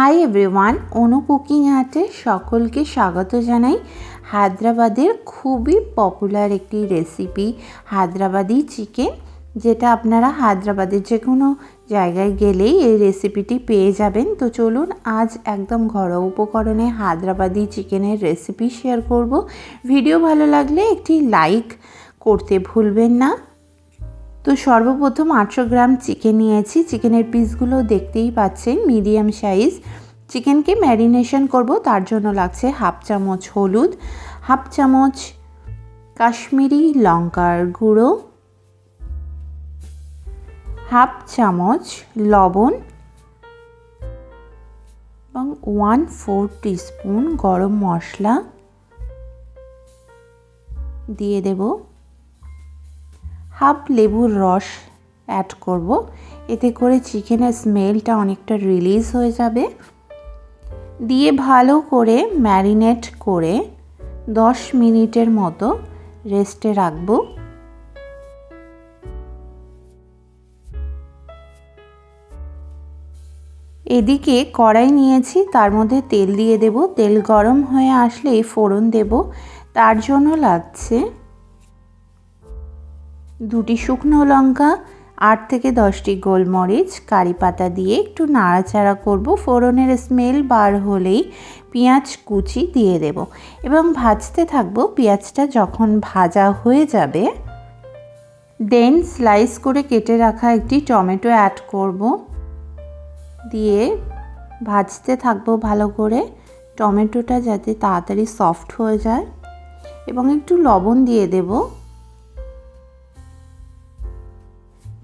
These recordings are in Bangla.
হাই এভরিওয়ান, অনু কুকিং আর্টে সকলকে স্বাগত জানাই। হায়দ্রাবাদের খুবই পপুলার একটি রেসিপি হায়দ্রাবাদি চিকেন, যেটা আপনারা হায়দ্রাবাদের যে কোনো জায়গায় গেলেই এই রেসিপিটি পেয়ে যাবেন। তো চলুন আজ একদম ঘরোয়া উপকরণে হায়দ্রাবাদি চিকেনের রেসিপি শেয়ার করব। ভিডিও ভালো লাগলে একটি লাইক করতে ভুলবেন না। তো সর্বপ্রথম 800 গ্রাম চিকেন নিয়েছি। চিকেনের পিসগুলো দেখতেই পাচ্ছেন মিডিয়াম সাইজ। চিকেনকে ম্যারিনেশন করব, তার জন্য লাগছে হাফ চামচ হলুদ, হাফ চামচ কাশ্মীরি লঙ্কার গুঁড়ো, হাফ চামচ লবণ এবং 1/4 টিস্পুন গরম মশলা দিয়ে দেব। হাফ লেবুর রস অ্যাড করব, এতে করে চিকেনের স্মেলটা অনেকটা রিলিজ হয়ে যাবে। দিয়ে ভালো করে ম্যারিনেট করে 10 মিনিটের মতো রেস্টে রাখবো। এদিকে কড়াই নিয়েছি, তার মধ্যে তেল দিয়ে দেব। তেল গরম হয়ে আসলেই ফোড়ন দেব। তার জন্য লাগছে 2টি শুকনো লঙ্কা, 8 থেকে 10টি গোলমরিচ, কারি পাতা দিয়ে একটু নাড়াচাড়া করব। ফোড়নের স্মেল বার হলেই পেঁয়াজ কুচি দিয়ে দেব এবং ভাজতে থাকব। পেঁয়াজটা যখন ভাজা হয়ে যাবে দেন স্লাইস করে কেটে রাখা একটি টমেটো অ্যাড করব, দিয়ে ভাজতে থাকবো ভালো করে, টমেটোটা যাতে তাড়াতাড়ি সফট হয়ে যায়। এবং একটু লবণ দিয়ে দেব।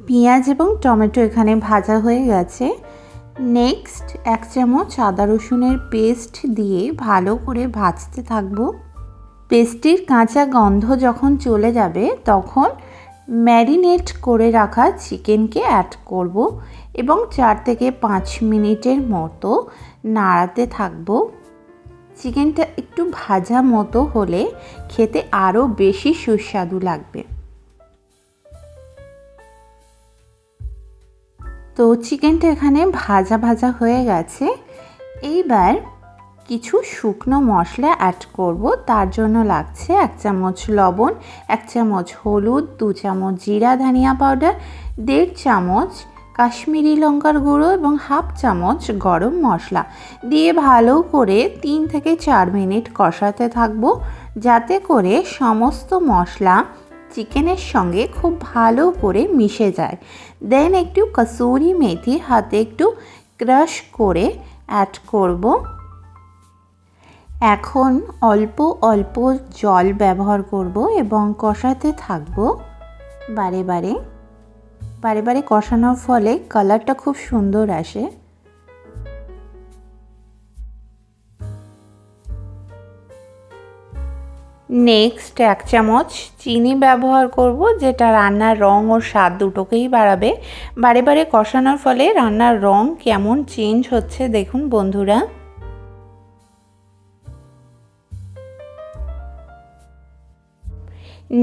পেঁয়াজ এবং টমেটো এখানে ভাজা হয়ে গেছে। নেক্সট 1 চামচ আদা রসুনের পেস্ট দিয়ে ভালো করে ভাজতে থাকবো। পেস্টটির কাঁচা গন্ধ যখন চলে যাবে তখন ম্যারিনেট করে রাখা চিকেনকে অ্যাড করব এবং 4 থেকে 5 মিনিটের মতো নাড়াতে থাকবো। চিকেনটা একটু ভাজা মতো হলে খেতে আরও বেশি সুস্বাদু লাগবে। তো চিকেনটা এখানে ভাজা ভাজা হয়ে গেছে। এইবার কিছু শুকনো মশলা অ্যাড করব, তার জন্য লাগছে 1 চামচ লবণ, 1 চামচ হলুদ, 2 চামচ জিরা ধনিয়া পাউডার, 1.5 চামচ কাশ্মীরি লঙ্কার গুঁড়ো এবং হাফ চামচ গরম মশলা দিয়ে ভালো করে 3 থেকে 4 মিনিট কষাতে থাকবো, যাতে করে সমস্ত মশলা চিকেনের সঙ্গে খুব ভালো করে মিশে যায়। দেন একটু কসুরি মেথি হাতে একটু ক্রাশ করে অ্যাড করব। এখন অল্প অল্প জল ব্যবহার করব এবং কষাতে থাকব। বারে বারে কষানোর ফলে কালারটা খুব সুন্দর আসে। নেক্সট 1 চামচ চিনি ব্যবহার করব, যেটা রান্নার রং ও স্বাদ দুটোকেই বাড়াবে। বারে কষানোর ফলে রান্নার রং কেমন চেঞ্জ হচ্ছে দেখুন বন্ধুরা।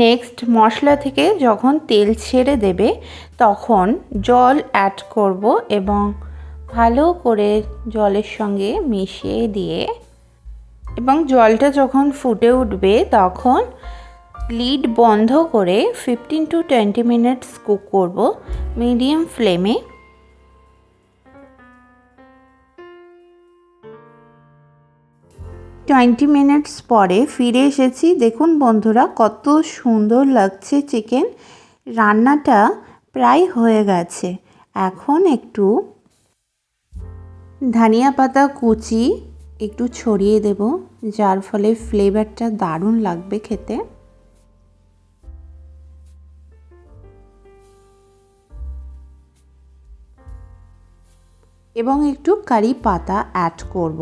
নেক্সট মশলা থেকে যখন তেল ছেড়ে দেবে তখন জল অ্যাড করব এবং ভালো করে জলের সঙ্গে মিশিয়ে দিয়ে এবং জলটা যখন ফুটে উঠবে তখন লিড বন্ধ করে 15 to 20 মিনিটস কুক করব মিডিয়াম ফ্লেমে। টোয়েন্টি মিনিটস পরে ফিরে এসেছি। দেখুন বন্ধুরা কত সুন্দর লাগছে চিকেন। রান্নাটা প্রায় হয়ে গেছে। এখন একটু ধনিয়া পাতা কুচি একটু ছড়িয়ে দেব, যার ফলে ফ্লেভারটা দারুণ লাগবে খেতে। এবং একটু কারি পাতা অ্যাড করব।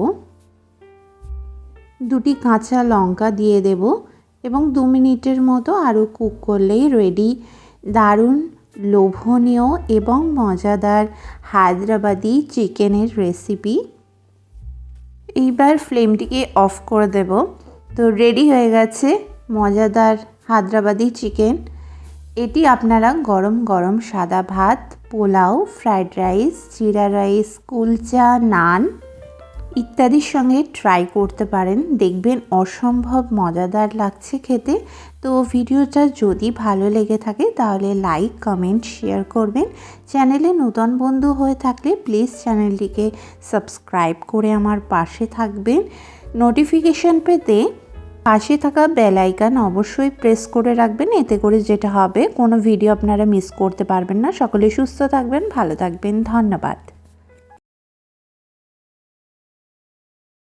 2টি কাঁচা লঙ্কা দিয়ে দেব এবং 2 মিনিটের মতো আরও কুক করলেই রেডি দারুণ লোভনীয় এবং মজাদার হায়দ্রাবাদি চিকেনের রেসিপি। এইবার ফ্লেমটিকে অফ করে দেব। তো রেডি হয়ে গেছে মজাদার হায়দ্রাবাদি চিকেন। এটি আপনারা গরম গরম সাদা ভাত, পোলাও, ফ্রাইড রাইস, জিরা রাইস, কুলচা, নান ইত্যাদির সঙ্গে ট্রাই করতে পারেন, দেখবেন অসম্ভব মজাদার লাগছে খেতে। তো ভিডিওটা যদি ভালো লেগে থাকে তাহলে লাইক, কমেন্ট, শেয়ার করবেন। চ্যানেলে নতুন বন্ধু হয়ে থাকলে প্লিজ চ্যানেলটিকে সাবস্ক্রাইব করে আমার পাশে থাকবেন। নোটিফিকেশন পেতে পাশে থাকা বেল আইকন অবশ্যই প্রেস করে রাখবেন। এতে করে যেটা হবে, কোনো ভিডিও আপনারা মিস করতে পারবেন না। সকলে সুস্থ থাকবেন, ভালো থাকবেন। ধন্যবাদ।